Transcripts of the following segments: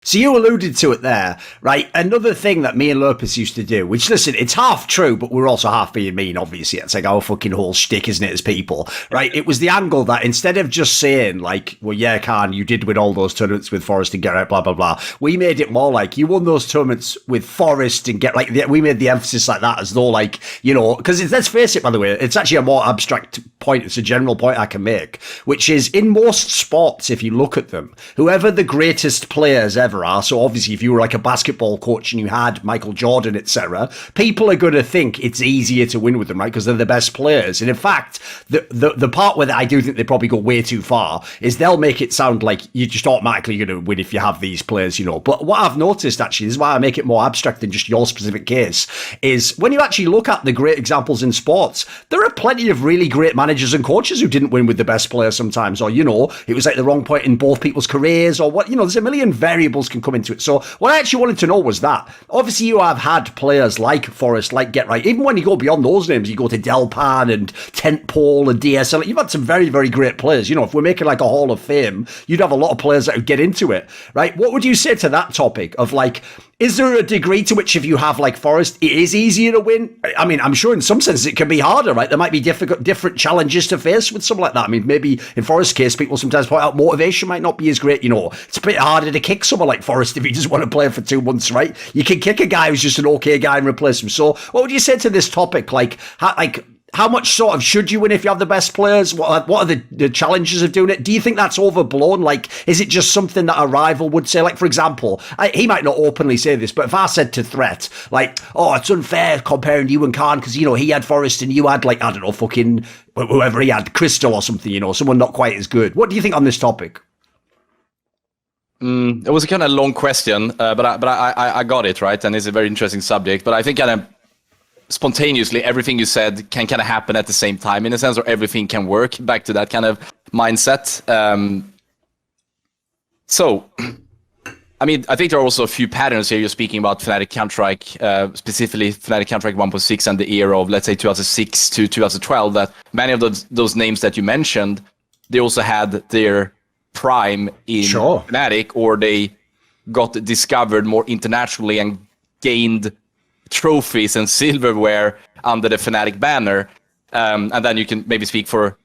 So you alluded to it there, right? Another thing that me and Lopez used to do, which, listen, it's half true, but we're also half being mean, obviously. It's like our fucking whole shtick, isn't it, as people, right? It was the angle that instead of just saying, like, well, yeah, cArn, you did win all those tournaments with Forest and Gerrit, blah, blah, blah. We made it more like, you won those tournaments with Forest and Gerrit, like, we made the emphasis like that as though, like, you know, because let's face it, by the way, it's actually a more abstract point. It's a general point I can make, which is in most sports, if you look at them, whoever the greatest players ever are, so obviously if you were like a basketball coach and you had Michael Jordan, etc., people are going to think it's easier to win with them, right? Because they're the best players. And in fact, the part where I do think they probably go way too far is they'll make it sound like you're just automatically going to win if you have these players, you know. But what I've noticed, actually, this is why I make it more abstract than just your specific case, is when you actually look at the great examples in sports, there are plenty of really great managers and coaches who didn't win with the best players sometimes, or, you know, it was like the wrong point in both people's careers, or what, you know, there's a million variables can come into it. So what I actually wanted to know was that, obviously you have had players like Forrest, like Get Right, even when you go beyond those names, you go to Delpan and Tentpole and DSL, you've had some very, very great players. You know, if we're making like a Hall of Fame, you'd have a lot of players that would get into it, right? What would you say to that topic of like, is there a degree to which if you have like Forest, it is easier to win? I mean, I'm sure in some senses it can be harder, right? There might be different challenges to face with something like that. I mean, maybe in Forest's case, people sometimes point out motivation might not be as great. You know, it's a bit harder to kick someone like Forest if he just want to play for 2 months, right? You can kick a guy who's just an okay guy and replace him. So what would you say to this topic? How much sort of should you win if you have the best players? What are the challenges of doing it? Do you think that's overblown? Like, is it just something that a rival would say? Like, for example, he might not openly say this, but if I said to Threat, like, oh, it's unfair comparing you and cArn because, you know, he had Forest and you had, like, I don't know, fucking whoever he had, Crystal or something, you know, someone not quite as good. What do you think on this topic? It was a kind of long question, but I got it, right? And it's a very interesting subject, but I think kind of spontaneously everything you said can kind of happen at the same time in a sense, or everything can work, back to that kind of mindset. So I mean, I think there are also a few patterns here. You're speaking about Fnatic Counter-Strike, specifically Fnatic Counter-Strike 1.6 and the era of, let's say, 2006 to 2012, that many of those names that you mentioned, they also had their prime in Fnatic, or they got discovered more internationally and gained trophies and silverware under the Fnatic banner, and then you can maybe speak for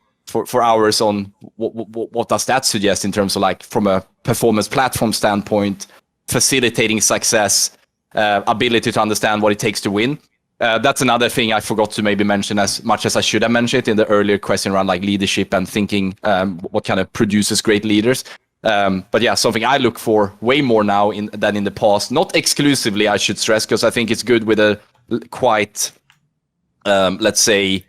hours on what does that suggest in terms of, like, from a performance platform standpoint, facilitating success, ability to understand what it takes to win. That's another thing I forgot to maybe mention as much as I should have mentioned it in the earlier question around, like, leadership and thinking what kind of produces great leaders. But yeah, something I look for way more now than in the past. Not exclusively, I should stress, because I think it's good with a quite, let's say,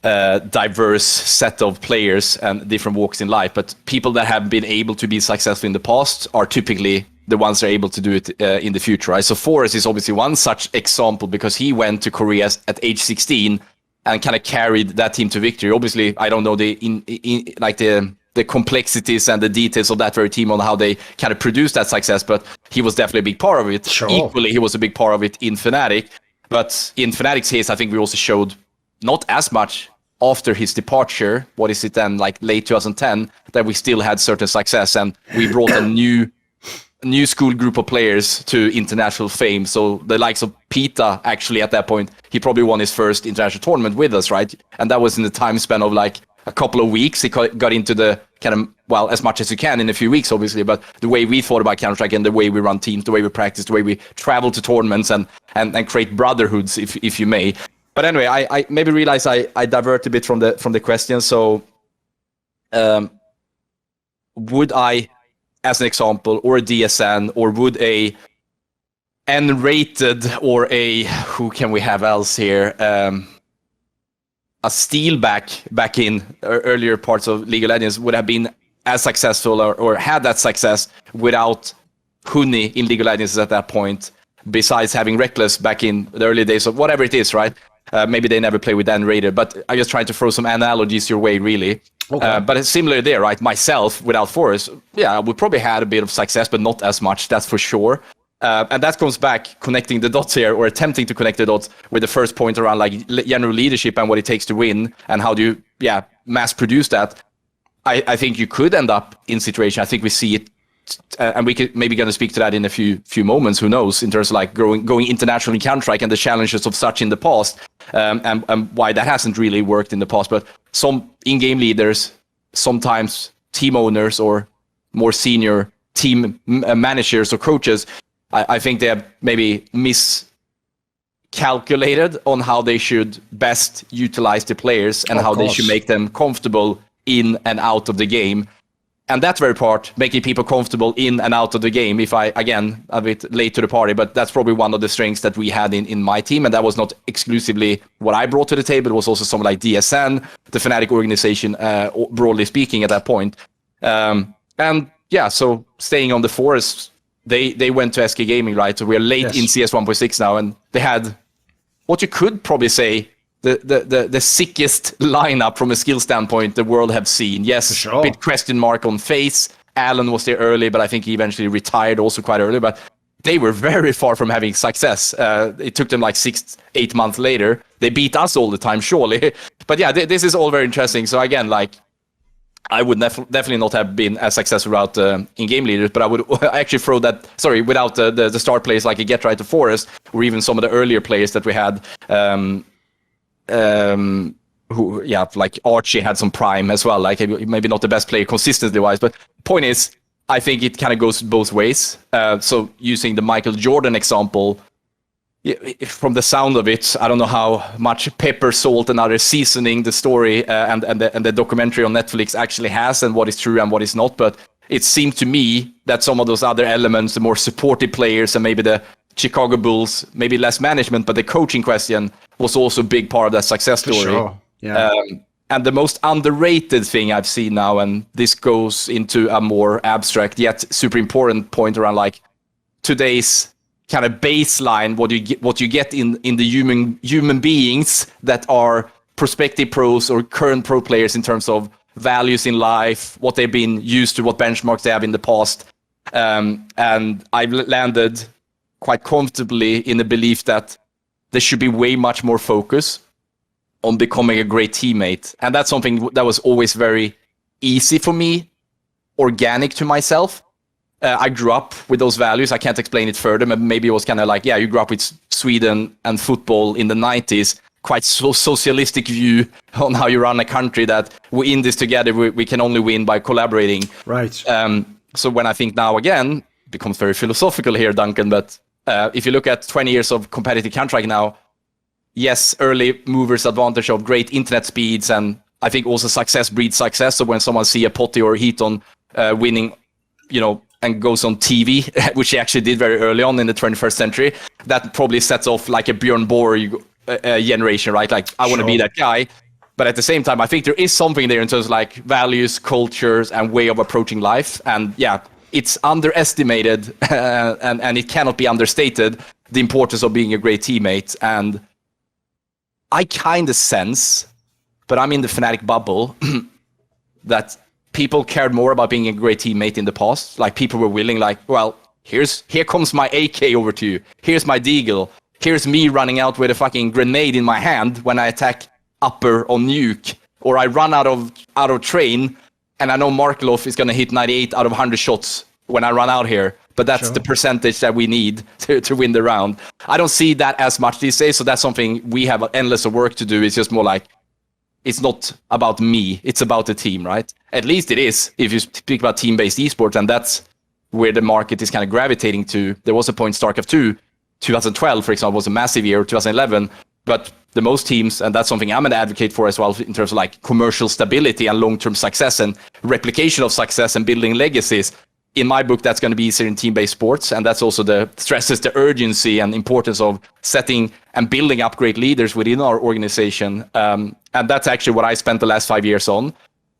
diverse set of players and different walks in life. But people that have been able to be successful in the past are typically the ones that are able to do it in the future, right? So Forrest is obviously one such example, because he went to Korea at age 16 and kind of carried that team to victory. Obviously, I don't know the complexities and the details of that very team on how they kind of produced that success, but he was definitely a big part of it. Sure. Equally, he was a big part of it in Fnatic. But in Fnatic's case, I think we also showed not as much after his departure, what is it then, like late 2010, that we still had certain success, and we brought a new school group of players to international fame. So the likes of Pita, actually at that point, he probably won his first international tournament with us, right? And that was in the time span of like a couple of weeks. He got into the kind of, well, as much as you can in a few weeks, obviously, but the way we thought about Counter-Strike and the way we run teams, the way we practice, the way we travel to tournaments and create brotherhoods, if you may. But anyway, I maybe realize I divert a bit from the question. So would I, as an example, or a DSN, or would a N-rated, or a, who can we have else here? A Steel back in earlier parts of League of Legends would have been as successful or had that success without Huni in League of Legends at that point, besides having Reckless back in the early days of whatever it is, right? Maybe they never play with N-rated, but I just tried to throw some analogies your way, really. Okay. But it's similar there, right? Myself, without Forrest, yeah, we probably had a bit of success, but not as much, that's for sure. And that comes back, connecting the dots here, or attempting to connect the dots with the first point around, like, general leadership and what it takes to win, and how do you, mass produce that. I think you could end up in situation, I think we see it and we could maybe going to speak to that in a few moments, who knows, in terms of like going international in Counter-Strike and the challenges of such in the past, and why that hasn't really worked in the past. But some in-game leaders, sometimes team owners or more senior team managers or coaches, I think they have maybe miscalculated on how they should best utilize the players and how they should make them comfortable in and out of the game. And that very part, making people comfortable in and out of the game, if I, again, a bit late to the party, but that's probably one of the strengths that we had in my team. And that was not exclusively what I brought to the table. It was also someone like DSN, the Fnatic organization, broadly speaking, at that point. And yeah, so staying on the Forest, they went to SK Gaming, right? So we're late in CS 1.6 now, and they had what you could probably say the sickest lineup from a skill standpoint the world have seen. Yes, a bit question mark on FaZe. Alan was there early, but I think he eventually retired also quite early. But they were very far from having success. It took them like 6-8 months later. They beat us all the time, surely. But yeah, this is all very interesting. So again, like, I would definitely not have been as successful without in-game leaders, but I would actually throw that, without the star players like a Get Right to Forest, or even some of the earlier players that we had, who, yeah, like Archie had some prime as well, like maybe not the best player consistency wise, but point is, I think it kind of goes both ways. So using the Michael Jordan example, from the sound of it, I don't know how much pepper, salt, and other seasoning the story and the documentary on Netflix actually has, and what is true and what is not. But it seemed to me that some of those other elements, the more supportive players and maybe the Chicago Bulls, maybe less management, but the coaching question was also a big part of that success story. Sure. Yeah. And the most underrated thing I've seen now, and this goes into a more abstract yet super important point around like today's kind of baseline, what you get in the human beings that are prospective pros or current pro players in terms of values in life, what they've been used to, what benchmarks they have in the past. And I've landed quite comfortably in the belief that there should be way much more focus on becoming a great teammate. And that's something that was always very easy for me, organic to myself. I grew up with those values. I can't explain it further. Maybe it was kind of like, yeah, you grew up with Sweden and football in the 90s. Quite socialistic view on how you run a country, that we're in this together. We can only win by collaborating. Right. So when I think now again, it becomes very philosophical here, Duncan, but if you look at 20 years of competitive Counter-Strike now, yes, early movers advantage of great internet speeds, and I think also success breeds success. So when someone see a Potty or Heaton winning, and goes on TV, which he actually did very early on in the 21st century, that probably sets off like a Björn Borg generation, right? Like, I want to be that guy. But at the same time, I think there is something there in terms of like values, cultures, and way of approaching life. And yeah, it's underestimated and it cannot be understated, the importance of being a great teammate. And I kind of sense, but I'm in the Fnatic bubble, that people cared more about being a great teammate in the past. Like, people were willing, like, well, here comes my AK over to you. Here's my Deagle. Here's me running out with a fucking grenade in my hand when I attack upper on nuke, or I run out of train, and I know Markelov is going to hit 98 out of 100 shots when I run out here. But that's the percentage that we need to win the round. I don't see that as much these days, so that's something we have endless of work to do. It's just more like, it's not about me, it's about the team, right? At least it is, if you speak about team-based esports, and that's where the market is kind of gravitating to. There was a point, StarCraft 2, 2012, for example, was a massive year, 2011, but the most teams, and that's something I'm an advocate for as well, in terms of like commercial stability and long-term success and replication of success and building legacies. In my book, that's going to be easier in team-based sports, and that's also stresses the urgency and importance of setting and building up great leaders within our organization. And that's actually what I spent the last 5 years on,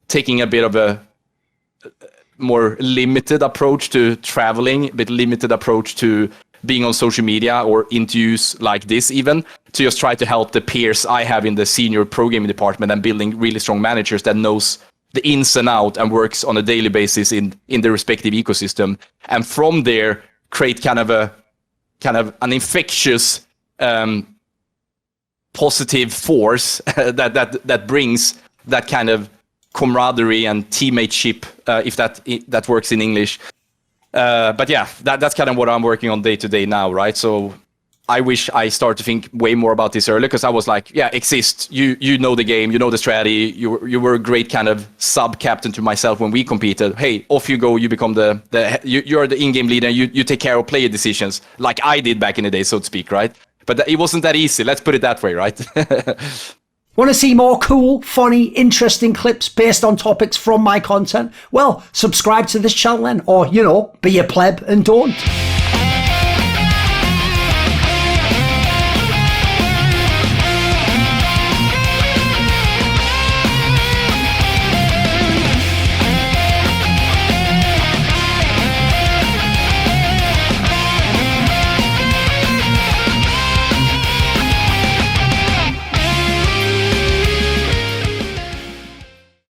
taking a bit of a more limited approach to traveling, a bit limited approach to being on social media or interviews like this even, to just try to help the peers I have in the senior pro gaming department and building really strong managers that knows the ins and out and works on a daily basis in the respective ecosystem. And from there, create kind of an infectious positive force that brings that kind of camaraderie and teammateship, if that works in English, But yeah, that's kind of what I'm working on day to day now, right? So I wish I started to think way more about this earlier, because I was like, yeah, exist. You know the game, you know the strategy. You were a great kind of sub-captain to myself when we competed. Hey, off you go. You become you're the in-game leader. You take care of player decisions like I did back in the day, so to speak, right? But it wasn't that easy. Let's put it that way, right? Want to see more cool, funny, interesting clips based on topics from my content? Well, subscribe to this channel then, or, be a pleb and don't.